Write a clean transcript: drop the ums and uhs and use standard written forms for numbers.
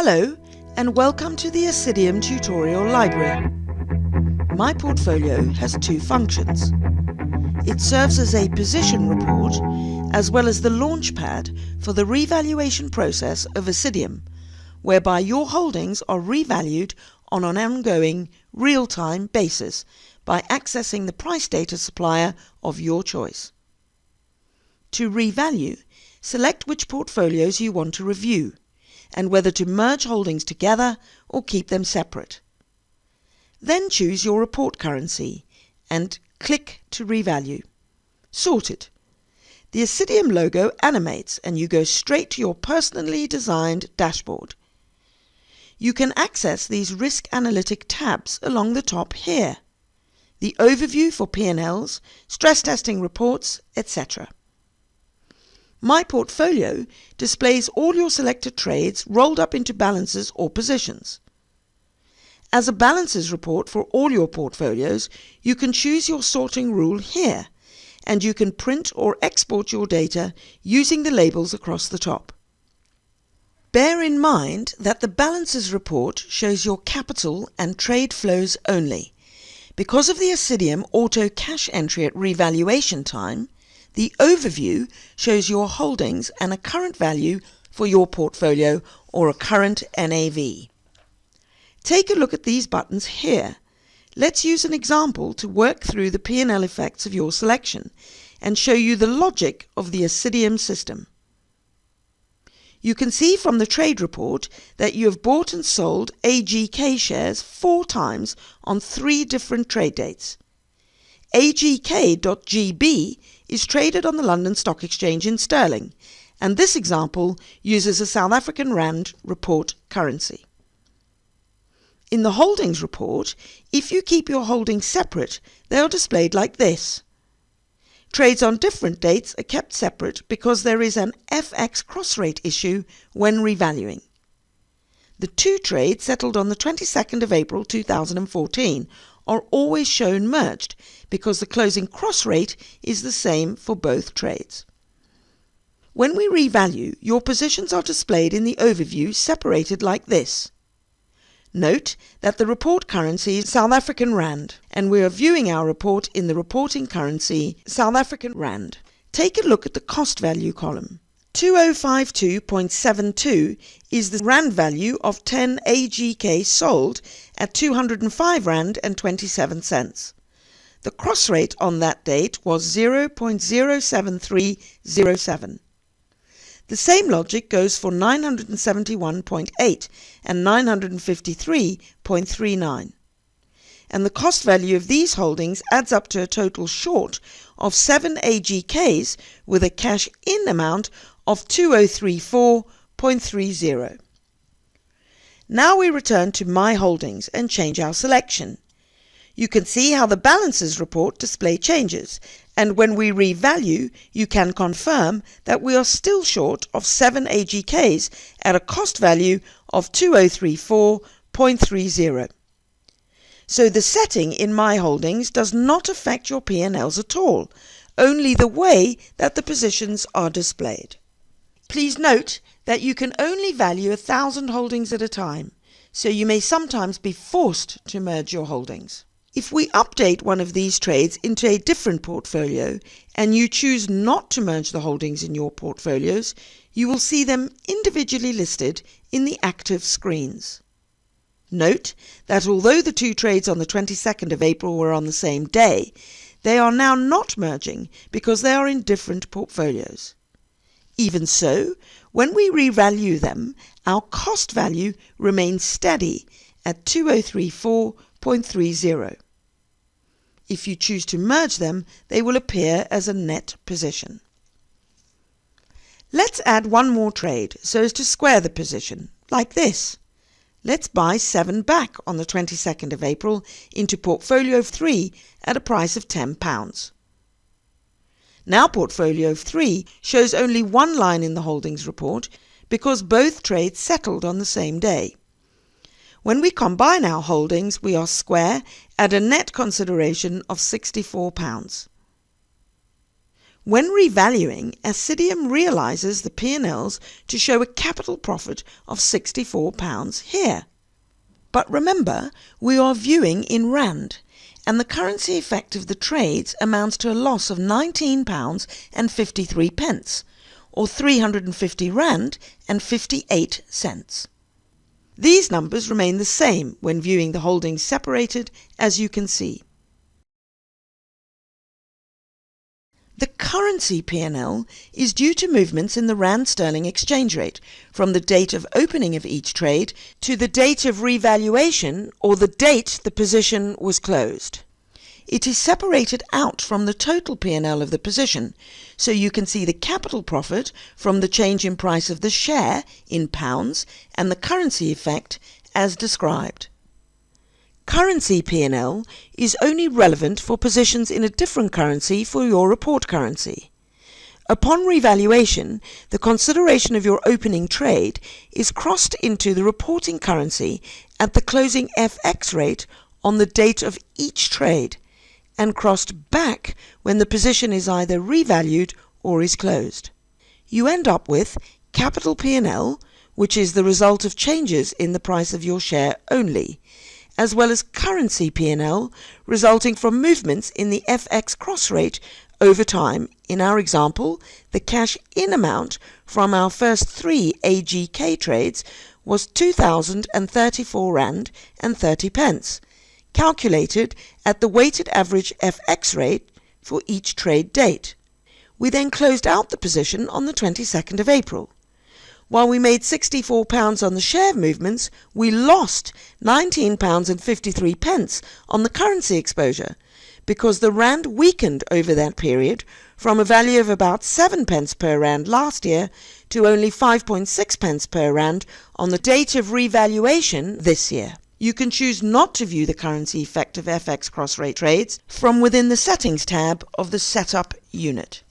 Hello and welcome to the Assidium tutorial library. My portfolio has two functions. It serves as a position report as well as the launchpad for the revaluation process of Assidium, whereby your holdings are revalued on an ongoing, real-time basis by accessing the price data supplier of your choice. To revalue, select which portfolios you want to review and whether to merge holdings together or keep them separate. Then choose your report currency and click to revalue. Sorted. The Assidium logo animates and you go straight to your personally designed dashboard. You can access these risk analytic tabs along the top here. The overview for P&Ls, stress testing reports, etc. My portfolio displays all your selected trades rolled up into balances or positions. As a balances report for all your portfolios, you can choose your sorting rule here, and you can print or export your data using the labels across the top. Bear in mind that the balances report shows your capital and trade flows only. Because of the Assidium auto cash entry at revaluation time, the overview shows your holdings and a current value for your portfolio or a current NAV. Take a look at these buttons here. Let's use an example to work through the P&L effects of your selection and show you the logic of the Assidium system. You can see from the trade report that you have bought and sold AGK shares 4 times on 3 different trade dates. AGK.GB is traded on the London Stock Exchange in sterling, and this example uses a South African Rand report currency. In the holdings report, if you keep your holdings separate, they are displayed like this. Trades on different dates are kept separate because there is an FX cross rate issue when revaluing. The 2 trades settled on the 22nd of April 2014 are always shown merged because the closing cross rate is the same for both trades. When we revalue, your positions are displayed in the overview separated like this. Note that the report currency is South African Rand and we are viewing our report in the reporting currency South African Rand. Take a look at the cost value column. 2052.72 is the Rand value of 10 AGK sold at 205 Rand and 27 cents. The cross rate on that date was 0.07307. The same logic goes for 971.8 and 953.39. And the cost value of these holdings adds up to a total short of 7 AGKs with a cash in amount of 2034.30. Now we return to My Holdings and change our selection. You can see how the balances report display changes, and when we revalue, you can confirm that we are still short of 7 AGKs at a cost value of 2034.30. So the setting in My Holdings does not affect your P&Ls at all, only the way that the positions are displayed. Please note that you can only value 1,000 holdings at a time, so you may sometimes be forced to merge your holdings. If we update one of these trades into a different portfolio and you choose not to merge the holdings in your portfolios, you will see them individually listed in the active screens. Note that although the 2 trades on the 22nd of April were on the same day, they are now not merging because they are in different portfolios. Even so, when we revalue them, our cost value remains steady at 2034.30. If you choose to merge them, they will appear as a net position. Let's add one more trade so as to square the position, like this. Let's buy 7 back on the 22nd of April into portfolio 3 at a price of £10. Now portfolio 3 shows only one line in the holdings report because both trades settled on the same day. When we combine our holdings, we are square at a net consideration of £64. When revaluing, Assidium realises the P&Ls to show a capital profit of £64 here. But remember, we are viewing in Rand, and the currency effect of the trades amounts to a loss of £19.53, or 350 Rand and 58 cents. These numbers remain the same when viewing the holdings separated, as you can see. The currency P&L is due to movements in the Rand-Sterling exchange rate from the date of opening of each trade to the date of revaluation or the date the position was closed. It is separated out from the total P&L of the position, so you can see the capital profit from the change in price of the share in pounds and the currency effect as described. Currency P&L is only relevant for positions in a different currency for your report currency. Upon revaluation, the consideration of your opening trade is crossed into the reporting currency at the closing FX rate on the date of each trade, and crossed back when the position is either revalued or is closed. You end up with capital P&L, which is the result of changes in the price of your share only, as well as currency P&L resulting from movements in the FX cross rate over time. In our example, the cash in amount from our first 3 AGK trades was £2,034.30, calculated at the weighted average FX rate for each trade date. We then closed out the position on the 22nd of April. While we made £64 on the share movements, we lost £19.53 on the currency exposure, because the Rand weakened over that period from a value of about 7 pence per Rand last year to only 5.6 pence per Rand on the date of revaluation this year. You can choose not to view the currency effect of FX cross-rate trades from within the Settings tab of the Setup unit.